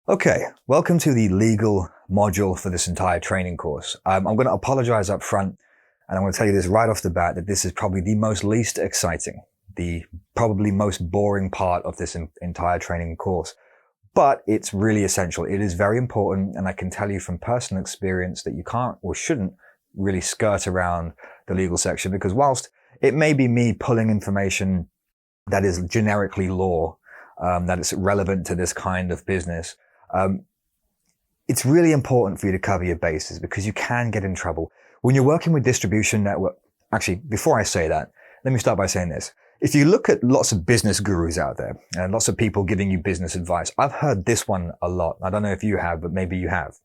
Okay, welcome to the legal module for this entire training course. I'm going to apologize up front, and I'm going to tell you this right off the bat that this is probably the most least exciting, the probably most boring part of this entire training course. But it's really essential. It is very important, and I can tell you from personal experience that you can't or shouldn't really skirt around the legal section, because whilst it may be me pulling information that is generically law, that is relevant to this kind of business, it's really important for you to cover your bases because you can get in trouble. When you're working with distribution network, actually, before I say that, let me start by saying this. If you look at lots of business gurus out there and lots of people giving you business advice, I've heard this one a lot. I don't know if you have, but maybe you have.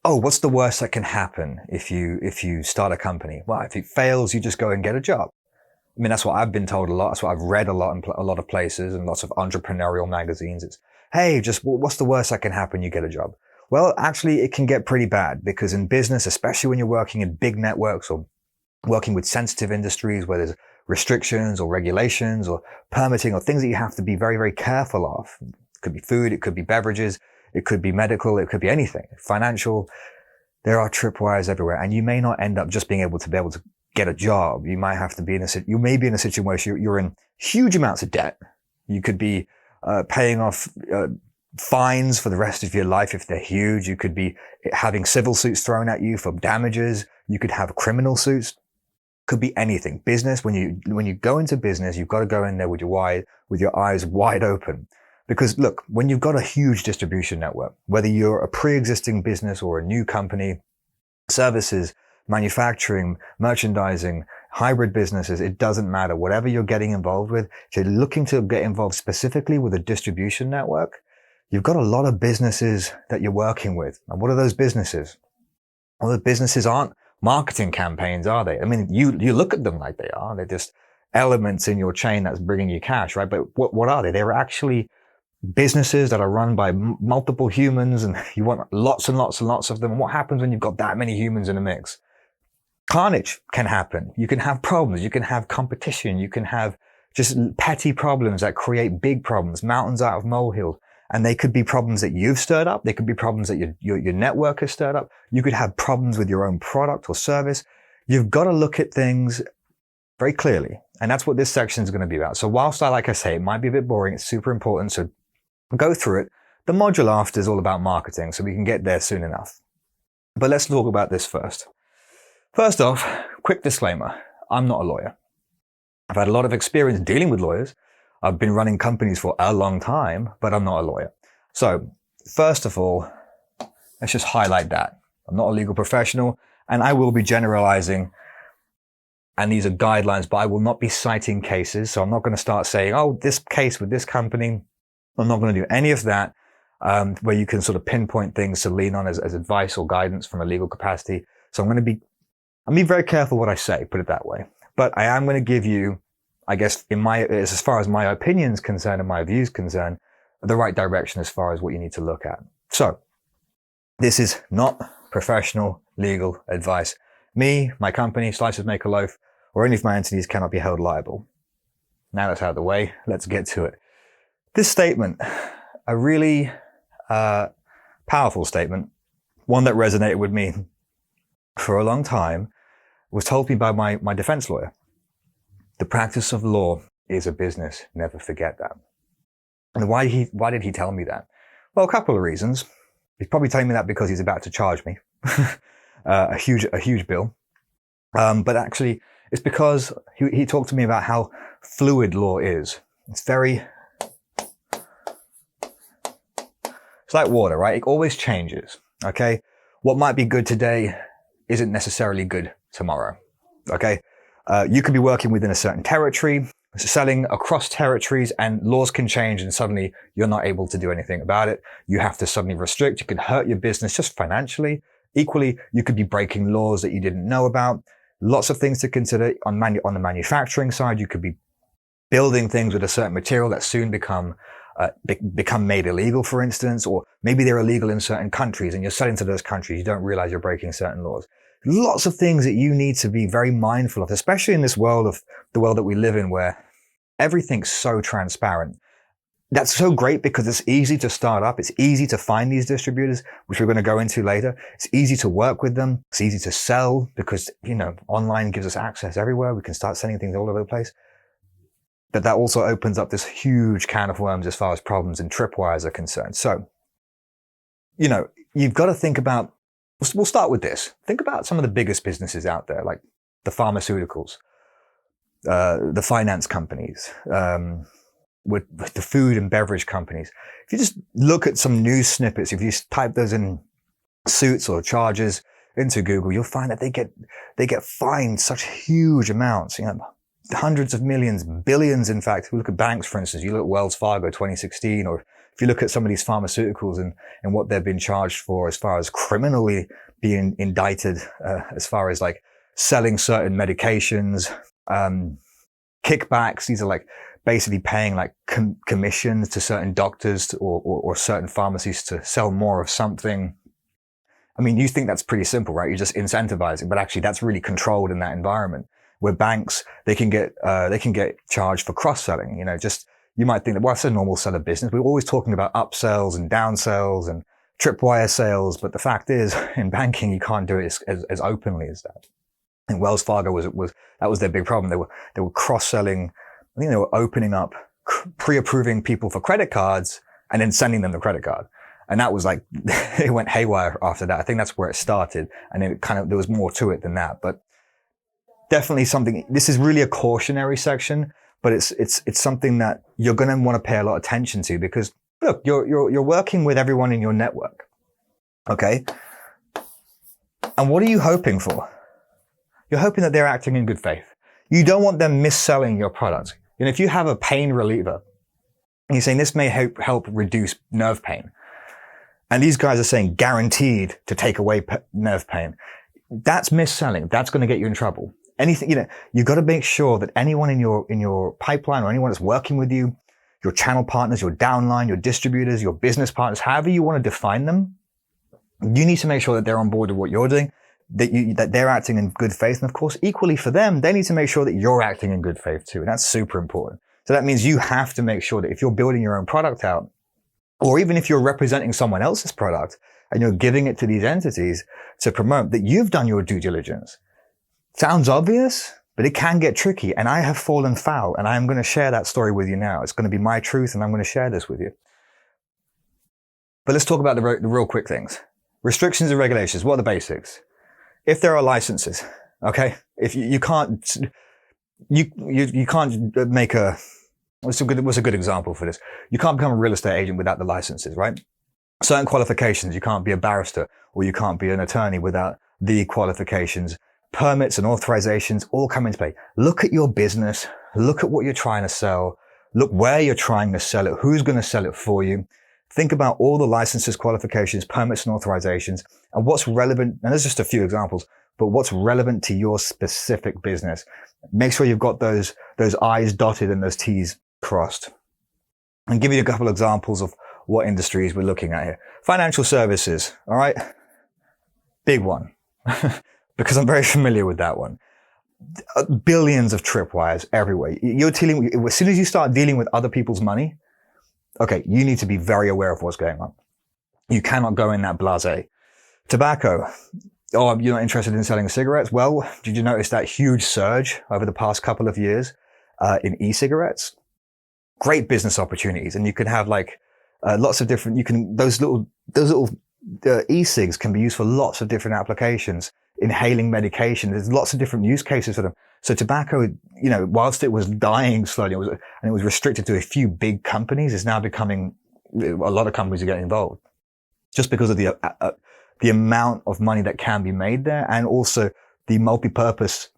What's the worst that can happen if you start a company? Well, if it fails, you just go and get a job. I mean, that's what I've been told a lot. That's what I've read a lot in a lot of places and lots of entrepreneurial magazines. It's, hey, just what's the worst that can happen? You get a job. Well, actually, it can get pretty bad because in business, especially when you're working in big networks or working with sensitive industries where there's restrictions or regulations or permitting or things that you have to be very, very careful of. It could be food, it could be beverages, it could be medical, it could be anything. Financial, there are tripwires everywhere, and you may not end up just being able to get a job. You might have to be you may be in a situation where you're in huge amounts of debt. You could be paying off fines for the rest of your life if they're huge. You could be having civil suits thrown at you for damages. You could have criminal suits. Could be anything. Business, when you go into business, you've got to go in there with your eyes wide open. Because look, when you've got a huge distribution network, whether you're a pre-existing business or a new company, services, manufacturing, merchandising, hybrid businesses, it doesn't matter. Whatever you're getting involved with, if you're looking to get involved specifically with a distribution network, you've got a lot of businesses that you're working with. And what are those businesses? Well, the businesses aren't marketing campaigns, are they? I mean, you look at them like they are. They're just elements in your chain that's bringing you cash, right? But what are they? They're actually businesses that are run by multiple humans, and you want lots and lots and lots of them. And what happens when you've got that many humans in a mix? Carnage can happen. You can have problems. You can have competition. You can have just petty problems that create big problems, mountains out of molehills. And they could be problems that you've stirred up. They could be problems that your network has stirred up. You could have problems with your own product or service. You've got to look at things very clearly. And that's what this section is going to be about. So whilst like I say, it might be a bit boring, it's super important. So go through it. The module after is all about marketing, so we can get there soon enough. But let's talk about this first. First off, quick disclaimer. I'm not a lawyer. I've had a lot of experience dealing with lawyers. I've been running companies for a long time, but I'm not a lawyer. So first of all, let's just highlight that. I'm not a legal professional, and I will be generalizing. And these are guidelines, but I will not be citing cases. So I'm not going to start saying, oh, this case with this company. I'm not going to do any of that, where you can sort of pinpoint things to lean on as advice or guidance from a legal capacity. So I'm be very careful what I say, put it that way. But I am going to give you, I guess, as far as my opinion's concerned and my views concerned, the right direction as far as what you need to look at. So this is not professional legal advice. Me, my company, Slices Make a Loaf, or any of my entities cannot be held liable. Now that's out of the way, let's get to it. This statement, a really powerful statement, one that resonated with me for a long time, was told me by my defense lawyer. The practice of law is a business. Never forget that. And why did he tell me that? Well, a couple of reasons. He's probably telling me that because he's about to charge me a huge bill. But actually, it's because he talked to me about how fluid law is. It's like water, right? It always changes. Okay, what might be good today isn't necessarily good tomorrow. Okay. You could be working within a certain territory, selling across territories, and laws can change and suddenly you're not able to do anything about it. You have to suddenly restrict. You could hurt your business just financially. Equally, you could be breaking laws that you didn't know about. Lots of things to consider on the manufacturing side. You could be building things with a certain material that soon become made illegal, for instance, or maybe they're illegal in certain countries and you're selling to those countries. You don't realize you're breaking certain laws. Lots of things that you need to be very mindful of, especially in this world that we live in where everything's so transparent. that's so great because it's easy to start up. It's easy to find these distributors, which we're going to go into later. It's easy to work with them. It's easy to sell because, online gives us access everywhere. We can start sending things all over the place. But that also opens up this huge can of worms as far as problems and tripwires are concerned. So, you've got to think about, we'll start with this. Think about some of the biggest businesses out there, like the pharmaceuticals, the finance companies, with the food and beverage companies. If you just look at some news snippets, if you type those in Suits or Charges into Google, you'll find that they get fined such huge amounts, hundreds of millions, billions. In fact, if you look at banks, for instance, you look at Wells Fargo 2016, or if you look at some of these pharmaceuticals and what they've been charged for as far as criminally being indicted, as far as like selling certain medications, kickbacks. These are like basically paying like commissions to certain doctors or certain pharmacies to sell more of something. I mean, you think that's pretty simple, right? You're just incentivizing, but actually that's really controlled in that environment where banks, they can get charged for cross-selling. You might think that, well, it's a normal sell of business. We're always talking about upsells and downsells and tripwire sales. But the fact is in banking, you can't do it as openly as that. And Wells Fargo that was their big problem. They were cross-selling. I think they were opening up, pre-approving people for credit cards and then sending them the credit card. And that was like, it went haywire after that. I think that's where it started. And then there was more to it than that. But definitely something, this is really a cautionary section, but it's something that you're going to want to pay a lot of attention to because look, you're working with everyone in your network. Okay. And what are you hoping for? You're hoping that they're acting in good faith. You don't want them mis-selling your product. If you have a pain reliever and you're saying this may help reduce nerve pain, and these guys are saying guaranteed to take away nerve pain, that's mis-selling. That's going to get you in trouble. Anything, you've got to make sure that anyone in your pipeline or anyone that's working with you, your channel partners, your downline, your distributors, your business partners, however you want to define them, you need to make sure that they're on board with what you're doing, that they're acting in good faith. And of course, equally for them, they need to make sure that you're acting in good faith too. And that's super important. So that means you have to make sure that if you're building your own product out, or even if you're representing someone else's product and you're giving it to these entities to promote, that you've done your due diligence. Sounds obvious, but it can get tricky. And I have fallen foul, and I'm going to share that story with you now. It's going to be my truth, and I'm going to share this with you. But let's talk about the real quick things. Restrictions and regulations. What are the basics? If there are licenses, okay? If you can't make what's a good example for this? You can't become a real estate agent without the licenses, right? Certain qualifications. You can't be a barrister or you can't be an attorney without the qualifications. Permits and authorizations all come into play. Look at your business. Look at what you're trying to sell. Look where you're trying to sell it. Who's going to sell it for you? Think about all the licenses, qualifications, permits, and authorizations, and what's relevant. And there's just a few examples, but what's relevant to your specific business. Make sure you've got those I's dotted and those T's crossed. And give you a couple of examples of what industries we're looking at here. Financial services. All right. Big one. Because I'm very familiar with that one. Billions of tripwires everywhere. As soon as you start dealing with other people's money, okay, you need to be very aware of what's going on. You cannot go in that blasé. Tobacco. Oh, you're not interested in selling cigarettes? Well, did you notice that huge surge over the past couple of years in e-cigarettes? Great business opportunities. And you can have lots of different, those little e-cigs can be used for lots of different applications. Inhaling medication. There's lots of different use cases for them. So tobacco, whilst it was dying slowly, it was restricted to a few big companies, is now becoming, a lot of companies are getting involved. Just because of the amount of money that can be made there, and also the multi-purpose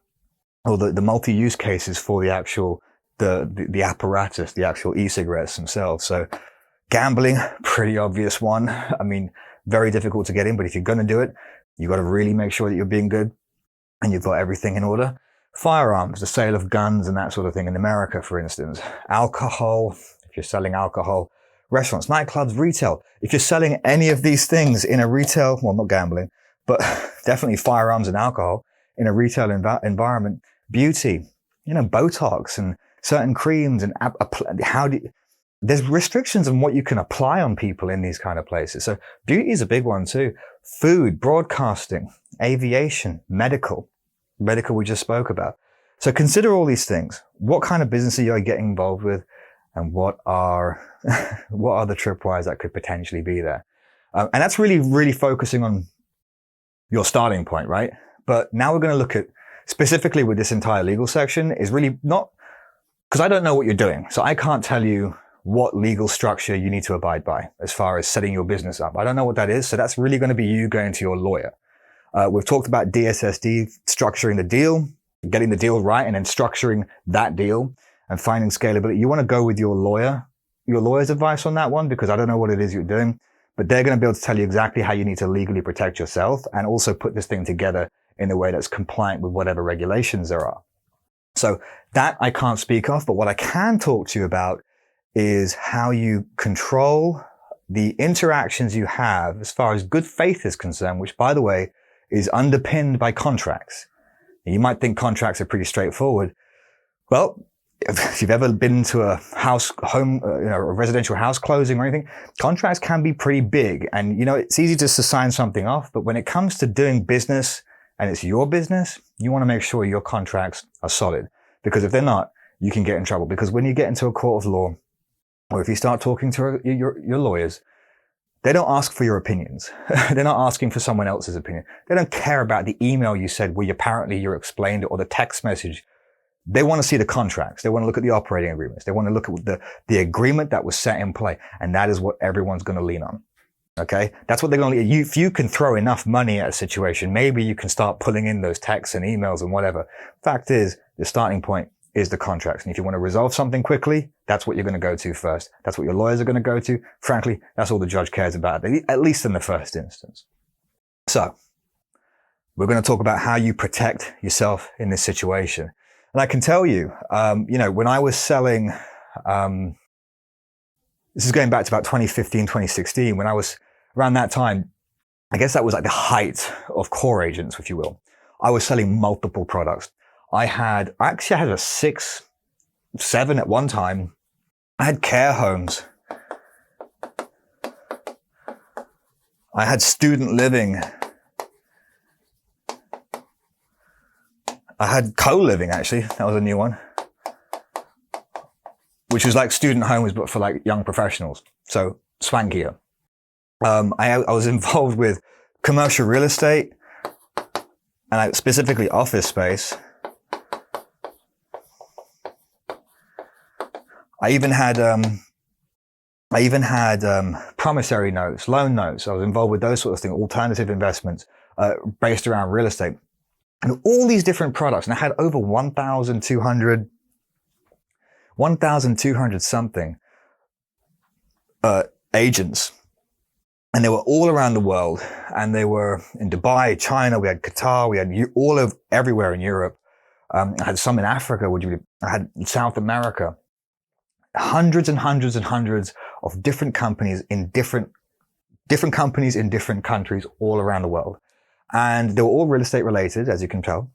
or the multi-use cases for the actual, the apparatus, the actual e-cigarettes themselves. So gambling, pretty obvious one. I mean, very difficult to get in, but if you're going to do it, you got to really make sure that you're being good and you've got everything in order. Firearms, the sale of guns and that sort of thing in America, for instance. Alcohol, if you're selling alcohol. Restaurants, nightclubs, retail. If you're selling any of these things in a retail, well, not gambling, but definitely firearms and alcohol in a retail environment. Beauty, Botox and certain creams and there's restrictions on what you can apply on people in these kind of places. So beauty is a big one too. Food, broadcasting, aviation, medical we just spoke about. So consider all these things. What kind of business are you getting involved with? And what are the tripwires that could potentially be there? And that's really, really focusing on your starting point, right? But now we're going to look at specifically with this entire legal section is really not, because I don't know what you're doing. So I can't tell you what legal structure you need to abide by as far as setting your business up. I don't know what that is. So that's really going to be you going to your lawyer. We've talked about DSSD, structuring the deal, getting the deal right, and then structuring that deal and finding scalability. You want to go with your lawyer's advice on that one, because I don't know what it is you're doing, but they're going to be able to tell you exactly how you need to legally protect yourself and also put this thing together in a way that's compliant with whatever regulations there are. So that I can't speak of, but what I can talk to you about is how you control the interactions you have as far as good faith is concerned, which, by the way, is underpinned by contracts. You might think contracts are pretty straightforward. Well, if you've ever been to a a residential house closing or anything, contracts can be pretty big. And, it's easy just to sign something off. But when it comes to doing business and it's your business, you want to make sure your contracts are solid. Because if they're not, you can get in trouble. Because when you get into a court of law, or if you start talking to your lawyers, they don't ask for your opinions. They're not asking for someone else's opinion. They don't care about the email you said where you explained it, or the text message. They want to see the contracts. They want to look at the operating agreements. They want to look at the agreement that was set in play. And that is what everyone's going to lean on. Okay. That's what they're going to lean. If you can throw enough money at a situation, maybe you can start pulling in those texts and emails and whatever. Fact is, the starting point is the contracts. And if you want to resolve something quickly, that's what you're going to go to first. That's what your lawyers are going to go to. Frankly, that's all the judge cares about, at least in the first instance. So we're going to talk about how you protect yourself in this situation. And I can tell you, when I was selling, this is going back to about 2015, 2016, when I was around that time, I guess that was like the height of core agents, if you will. I was selling multiple products. I actually had a 6, 7 at one time. I had care homes. I had student living. I had co-living, actually. That was a new one, which was like student homes, but for like young professionals. So swankier. I was involved with commercial real estate and specifically office space. I even had promissory notes, loan notes. I was involved with those sort of things, alternative investments, based around real estate. And all these different products. And I had over 1,200 something, agents. And they were all around the world. And they were in Dubai, China, we had Qatar, we had everywhere in Europe. I had some in Africa, I had South America. Hundreds and hundreds and hundreds of different companies in different companies in different countries all around the world. And they were all real estate related, as you can tell,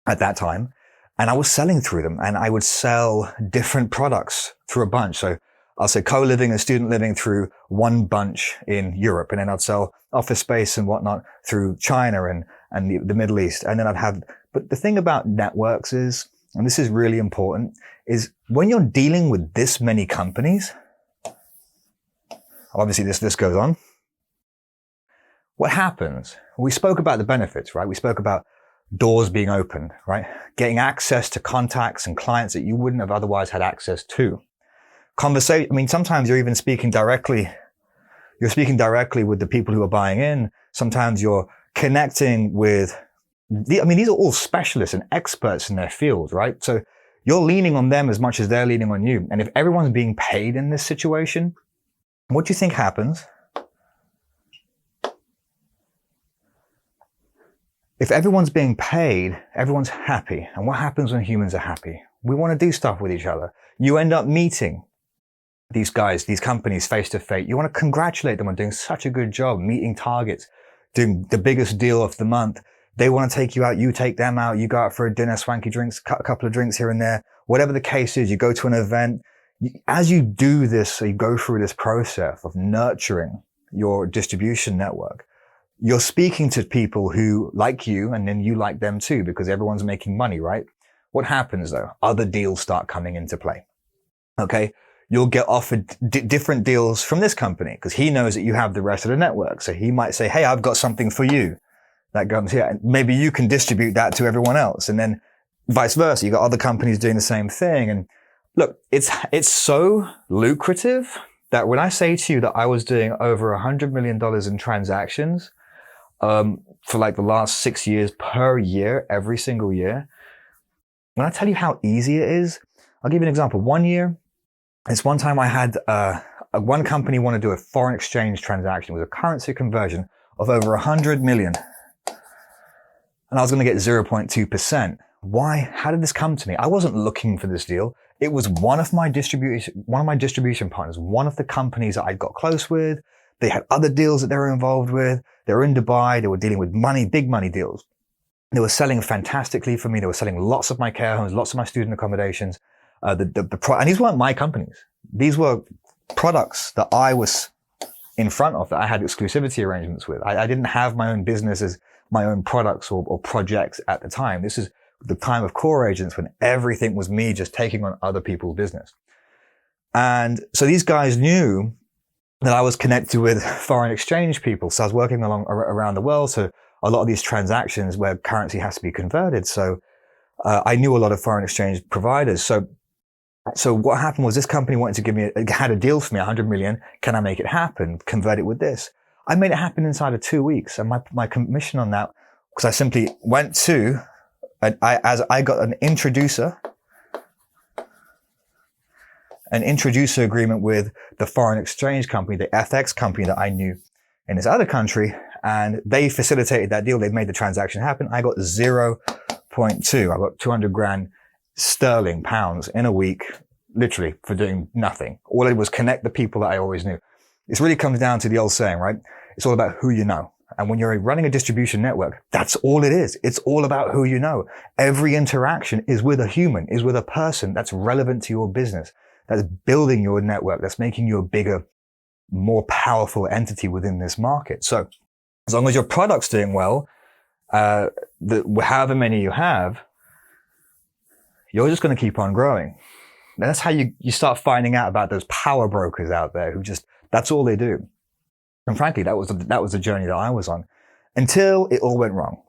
at that time. And I was selling through them, and I would sell different products through a bunch. So I'll say co-living and student living through one bunch in Europe. And then I'd sell office space and whatnot through China and the Middle East. And then but the thing about networks is, and this is really important, is when you're dealing with this many companies, obviously this goes on. What happens? We spoke about the benefits, right? We spoke about doors being opened, right? Getting access to contacts and clients that you wouldn't have otherwise had access to. Sometimes you're even speaking directly. You're speaking directly with the people who are buying in. Sometimes you're connecting with these are all specialists and experts in their field, right? So you're leaning on them as much as they're leaning on you. And if everyone's being paid in this situation, what do you think happens? If everyone's being paid, everyone's happy. And what happens when humans are happy? We want to do stuff with each other. You end up meeting these guys, these companies face to face. You want to congratulate them on doing such a good job, meeting targets, doing the biggest deal of the month. They want to take you out. You take them out. You go out for a dinner, swanky drinks, a couple of drinks here and there. Whatever the case is, you go to an event. as you do this, so you go through this process of nurturing your distribution network, you're speaking to people who like you, and then you like them too, because everyone's making money, right? What happens though? Other deals start coming into play. Okay. You'll get offered different deals from this company because he knows that you have the rest of the network. So he might say, hey, I've got something for you that comes here. And maybe you can distribute that to everyone else. And then vice versa. You got other companies doing the same thing. And look, it's so lucrative that when I say to you that I was doing over $100 million in transactions, for like the last 6 years per year, every single year, when I tell you how easy it is, I'll give you an example. One time I had, one company want to do a foreign exchange transaction with a currency conversion of over 100 million. And I was going to get 0.2%. Why? How did this come to me? I wasn't looking for this deal. It was one of my distribution partners, one of the companies that I got close with. They had other deals that they were involved with. They were in Dubai. They were dealing with money, big money deals. They were selling fantastically for me. They were selling lots of my care homes, lots of my student accommodations. And these weren't my companies. These were products that I was in front of, that I had exclusivity arrangements with. I didn't have my own businesses, my own products or projects at the time. This is the time of core agents when everything was me just taking on other people's business. And so these guys knew that I was connected with foreign exchange people. So I was working around the world. So a lot of these transactions where currency has to be converted. So I knew a lot of foreign exchange providers. So what happened was this company wanted to had a deal for me, 100 million. Can I make it happen? Convert it with this. I made it happen inside of 2 weeks. And my commission on that, because I simply went to, I got an introducer agreement with the foreign exchange company, the FX company that I knew in this other country. And they facilitated that deal. They made the transaction happen. I got 0.2. I got 200 grand sterling, pounds in a week, literally for doing nothing. All I did was connect the people that I always knew. This really comes down to the old saying, right? It's all about who you know. And when you're running a distribution network, that's all it is. It's all about who you know. Every interaction is with a human, is with a person that's relevant to your business, that's building your network, that's making you a bigger, more powerful entity within this market. So as long as your product's doing well, however many you have, you're just going to keep on growing. And that's how you start finding out about those power brokers out there who that's all they do. And frankly, that was the journey that I was on until it all went wrong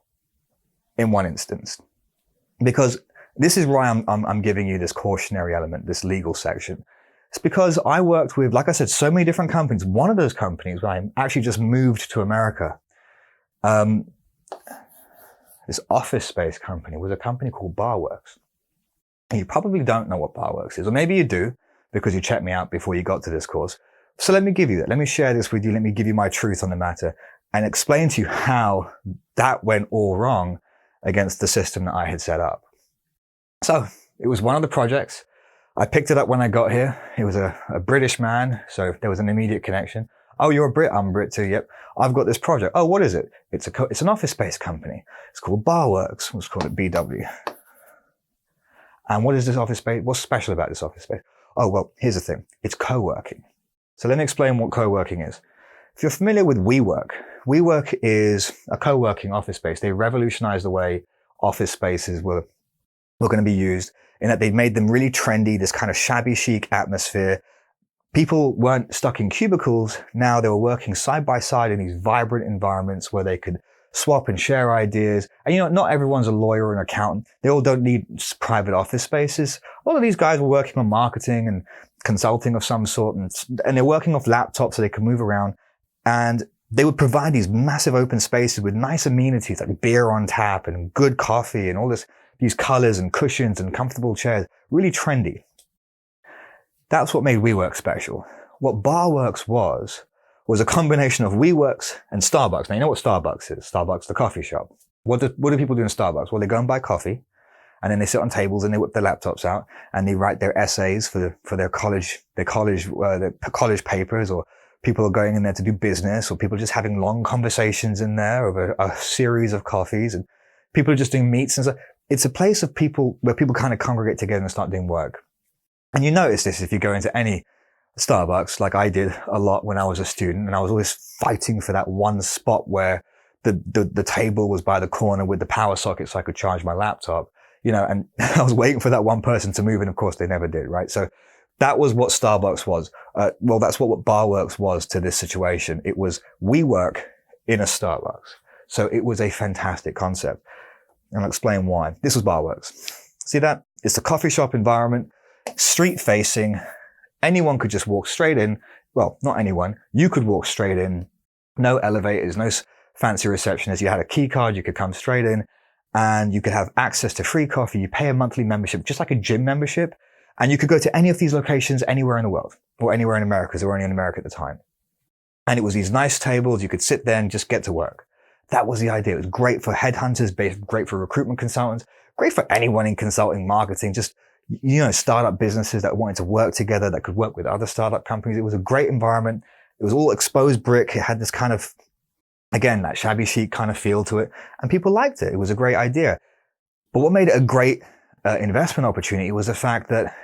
in one instance. Because this is why I'm giving you this cautionary element, this legal section. It's because I worked with, like I said, so many different companies. One of those companies, when I actually just moved to America, this office space company was a company called Barworks. You probably don't know what Barworks is, or maybe you do because you checked me out before you got to this course. So let me give you that. Let me share this with you. Let me give you my truth on the matter and explain to you how that went all wrong against the system that I had set up. So it was one of the projects. I picked it up when I got here. It was a British man, so there was an immediate connection. Oh, you're a Brit? I'm a Brit too. Yep. I've got this project. Oh, what is it? It's an office space company. It's called Barworks. Let's call it BW. And what is this office space? What's special about this office space? Oh, well, here's the thing. It's co-working. So let me explain what co-working is. If you're familiar with WeWork is a co-working office space. They revolutionized the way office spaces were going to be used in that they made them really trendy, this kind of shabby chic atmosphere. People weren't stuck in cubicles. Now they were working side by side in these vibrant environments where they could swap and share ideas. And not everyone's a lawyer or an accountant. They all don't need private office spaces. All of these guys were working on marketing and consulting of some sort, and they're working off laptops so they can move around. And they would provide these massive open spaces with nice amenities like beer on tap and good coffee and all these colors and cushions and comfortable chairs. Really trendy. That's what made WeWork special. What Barworks was a combination of WeWorks and Starbucks. Now, you know what Starbucks is? Starbucks, the coffee shop. What do people do in Starbucks? Well, they go and buy coffee, and then they sit on tables and they whip their laptops out and they write their essays for their college papers, or people are going in there to do business, or people are just having long conversations in there over a series of coffees, and people are just doing meets and stuff. It's a place of people where people kind of congregate together and start doing work. And you notice this if you go into any Starbucks, like I did a lot when I was a student, and I was always fighting for that one spot where the table was by the corner with the power socket so I could charge my laptop, and I was waiting for that one person to move, and of course they never did, right? So that was what Starbucks was. Well, that's what Barworks was to this situation. It was WeWork in a Starbucks. So it was a fantastic concept. And I'll explain why. This was Barworks. See that? It's a coffee shop environment, street facing. Anyone could just walk straight in. Well, not anyone. You could walk straight in. No elevators, no fancy receptionist. You had a key card. You could come straight in and you could have access to free coffee. You pay a monthly membership, just like a gym membership. And you could go to any of these locations anywhere in the world or anywhere in America, because they were only in America at the time. And it was these nice tables. You could sit there and just get to work. That was the idea. It was great for headhunters, great for recruitment consultants, great for anyone in consulting, marketing, just, startup businesses that wanted to work together, that could work with other startup companies. It was a great environment. It was all exposed brick. It had this kind of, again, that shabby chic kind of feel to it. And people liked it. It was a great idea. But what made it a great investment opportunity was the fact that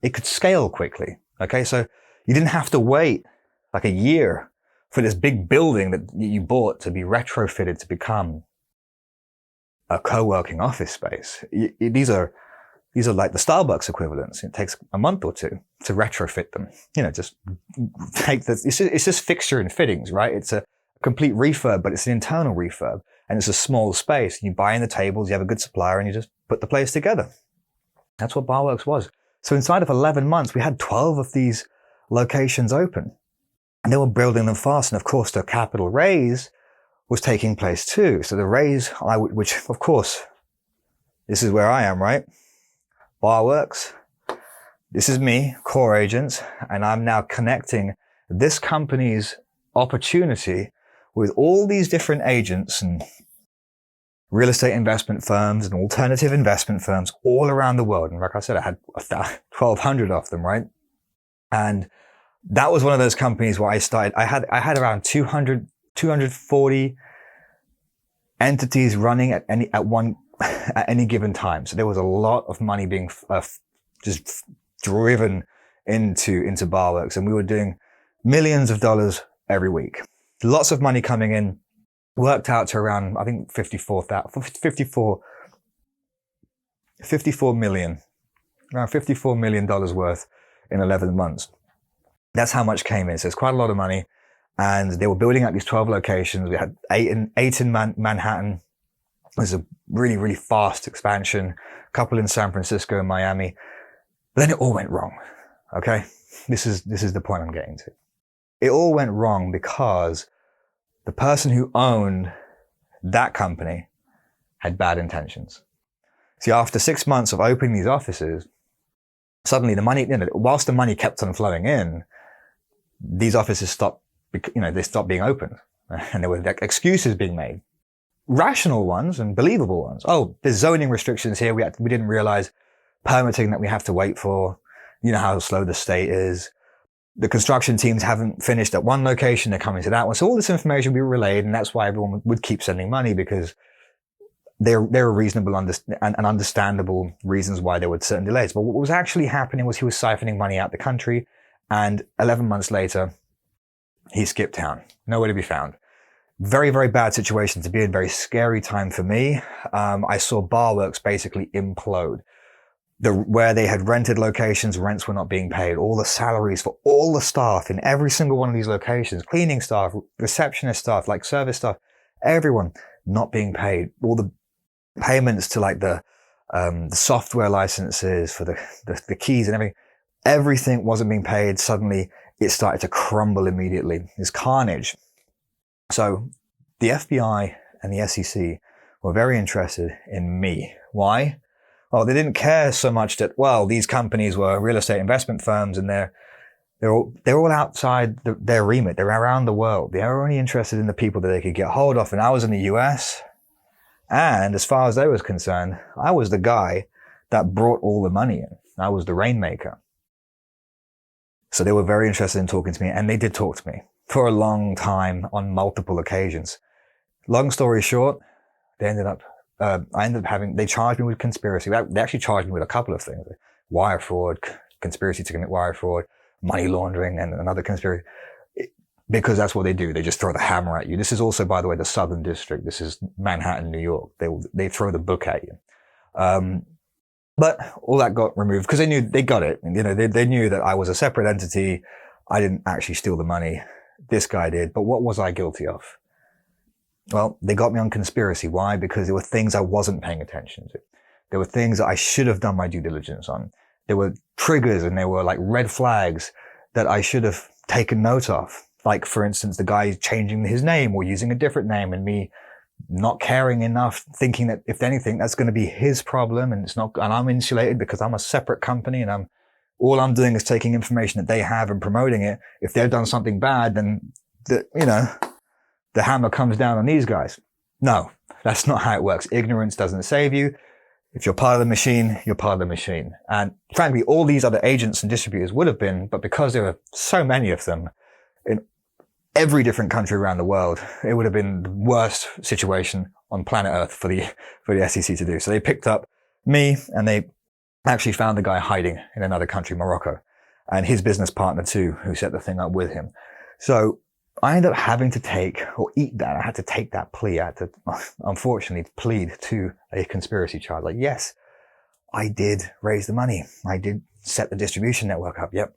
it could scale quickly. Okay. So you didn't have to wait like a year for this big building that you bought to be retrofitted to become a co-working office space. These are like the Starbucks equivalents. It takes a month or two to retrofit them. Just take it's just fixture and fittings, right? It's a complete refurb, but it's an internal refurb and it's a small space. You buy in the tables, you have a good supplier and you just put the place together. That's what Barworks was. So inside of 11 months, we had 12 of these locations open. And they were building them fast. And of course, the capital raise was taking place too. So the raise, which of course, this is where I am, right? Barworks. This is me, Core Agents. And I'm now connecting this company's opportunity with all these different agents and real estate investment firms and alternative investment firms all around the world. And like I said, I had 1,200 of them, right? And that was one of those companies where I started. I had around 240 entities running at any given time. So there was a lot of money being just driven into Barworks, and we were doing millions of dollars every week. Lots of money coming in, worked out to around, I think, 54 million, around $54 million worth in 11 months. That's how much came in. So it's quite a lot of money. And they were building out these 12 locations. We had eight in Manhattan. It was a really, really fast expansion. A couple in San Francisco and Miami. But then it all went wrong. Okay. This is the point I'm getting to. It all went wrong because the person who owned that company had bad intentions. See, after 6 months of opening these offices, suddenly the money, whilst the money kept on flowing in, these offices stopped, they stopped being opened. And there were excuses being made. Rational ones and believable ones. Oh, there's zoning restrictions here. We didn't realize permitting that we have to wait for. You know how slow the state is. The construction teams haven't finished at one location. They're coming to that one. So all this information we relayed, and that's why everyone would keep sending money, because there are reasonable and understandable reasons why there were certain delays. But what was actually happening was he was siphoning money out the country. And 11 months later, he skipped town. Nowhere to be found. Very, very bad situation to be in. Very scary time for me. I saw Barworks basically implode. Where they had rented locations, rents were not being paid. All the salaries for all the staff in every single one of these locations, cleaning staff, receptionist staff, like service staff, everyone not being paid. All the payments to like the software licenses for the keys and everything wasn't being paid. Suddenly it started to crumble immediately. It's carnage. So the FBI and the SEC were very interested in me. Why? Well, they didn't care so much that, these companies were real estate investment firms and they're all outside their remit. They're around the world. They're only interested in the people that they could get hold of. And I was in the US. And as far as they was concerned, I was the guy that brought all the money in. I was the rainmaker. So they were very interested in talking to me, and they did talk to me for a long time on multiple occasions. Long story short, they charged me with conspiracy. They actually charged me with a couple of things: wire fraud, conspiracy to commit wire fraud, money laundering, and another conspiracy. Because that's what they do. They just throw the hammer at you. This is also, by the way, the Southern District. This is Manhattan, New York. They throw the book at you. But all that got removed because they got it. And, they knew that I was a separate entity. I didn't actually steal the money. This guy did. But what was I guilty of? Well, they got me on conspiracy. Why? Because there were things I wasn't paying attention to. There were things that I should have done my due diligence on. There were triggers and there were like red flags that I should have taken note of. Like, for instance, the guy changing his name or using a different name and me not caring enough, thinking that if anything, that's going to be his problem and and I'm insulated because I'm a separate company and all I'm doing is taking information that they have and promoting it. If they've done something bad, then the hammer comes down on these guys. No, that's not how it works. Ignorance doesn't save you. If you're part of the machine, you're part of the machine. And frankly, all these other agents and distributors would have been, but because there are so many of them in every different country around the world, it would have been the worst situation on planet Earth for the SEC to do. So they picked up me and they actually found the guy hiding in another country, Morocco, and his business partner too, who set the thing up with him. So I ended up having to take or eat that. I had to take that plea. I had to, unfortunately, plead to a conspiracy charge. Like, yes, I did raise the money. I did set the distribution network up. Yep.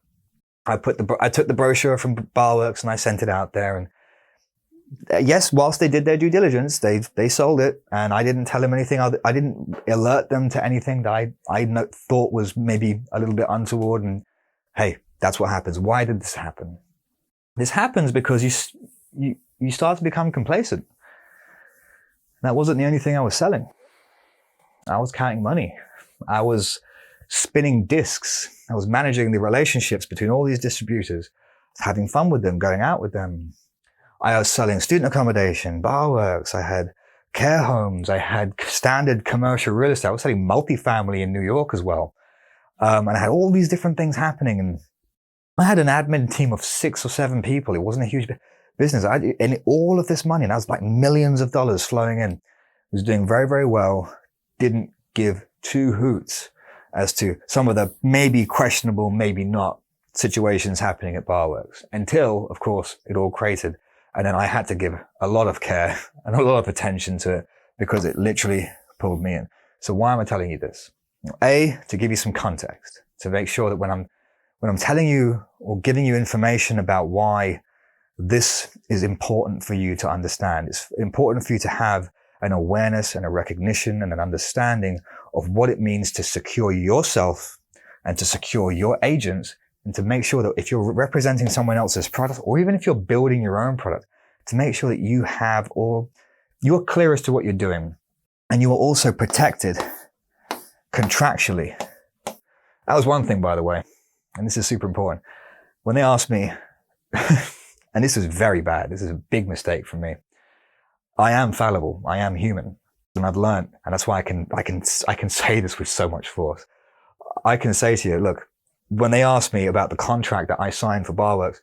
I took the brochure from Barworks and I sent it out there. And yes, whilst they did their due diligence, they sold it, and I didn't tell them anything. I didn't alert them to anything that I thought was maybe a little bit untoward. And hey, that's what happens. Why did this happen? This happens because you start to become complacent. That wasn't the only thing I was selling. I was counting money. I was spinning discs. I was managing the relationships between all these distributors, having fun with them, going out with them. I was selling student accommodation, bar works. I had care homes. I had standard commercial real estate. I was selling multifamily in New York as well. And I had all these different things happening. And I had an admin team of 6 or 7 people. It wasn't a huge business. And all of this money, and that was like millions of dollars flowing in. Was doing very, very well. Didn't give 2 hoots as to some of the maybe questionable, maybe not situations happening at Barworks until, of course, it all cratered. And then I had to give a lot of care and a lot of attention to it because it literally pulled me in. So why am I telling you this? A, to give you some context, to make sure that when I'm telling you or giving you information about why this is important for you to understand, it's important for you to have an awareness and a recognition and an understanding of what it means to secure yourself and to secure your agents, and to make sure that if you're representing someone else's product, or even if you're building your own product, to make sure that you're clear as to what you're doing, and you are also protected contractually. That was one thing, by the way, and this is super important. When they asked me, and this is very bad, this is a big mistake from me. I am fallible. I am human. And I've learned, and that's why I can say this with so much force. I can say to you, look, when they asked me about the contract that I signed for Barworks,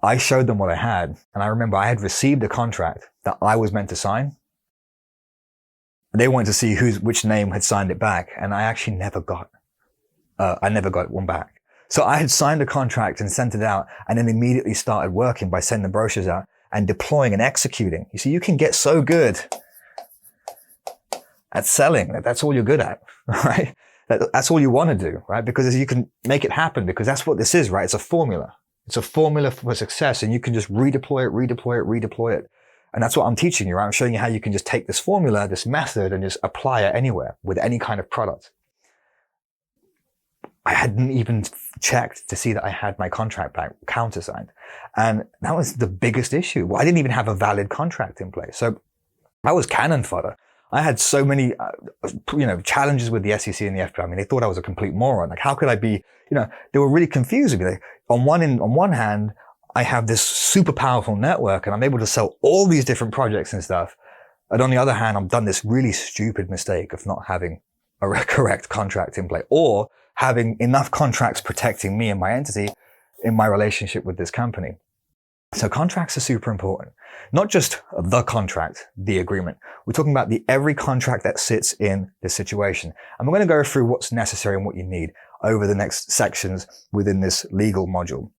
I showed them what I had. And I remember I had received a contract that I was meant to sign. They wanted to see which name had signed it back. And I actually never got one back. So I had signed a contract and sent it out, and then immediately started working by sending the brochures out and deploying and executing. You see, you can get so good at selling. That's all you're good at, right? That's all you want to do, right? Because you can make it happen, because that's what this is, right? It's a formula. It's a formula for success, and you can just redeploy it. And that's what I'm teaching you, right? I'm showing you how you can just take this formula, this method, and just apply it anywhere with any kind of product. I hadn't even checked to see that I had my contract back countersigned. And that was the biggest issue. Well, I didn't even have a valid contract in place. So I was cannon fodder. I had so many, challenges with the SEC and the FBI. I mean, they thought I was a complete moron. Like, how could I be, they were really confused with me. On one hand, I have this super powerful network and I'm able to sell all these different projects and stuff. And on the other hand, I've done this really stupid mistake of not having a correct contract in place, or having enough contracts protecting me and my entity in my relationship with this company. So contracts are super important. Not just the contract, the agreement. We're talking about every contract that sits in this situation. And we're going to go through what's necessary and what you need. over the next sections within this legal module.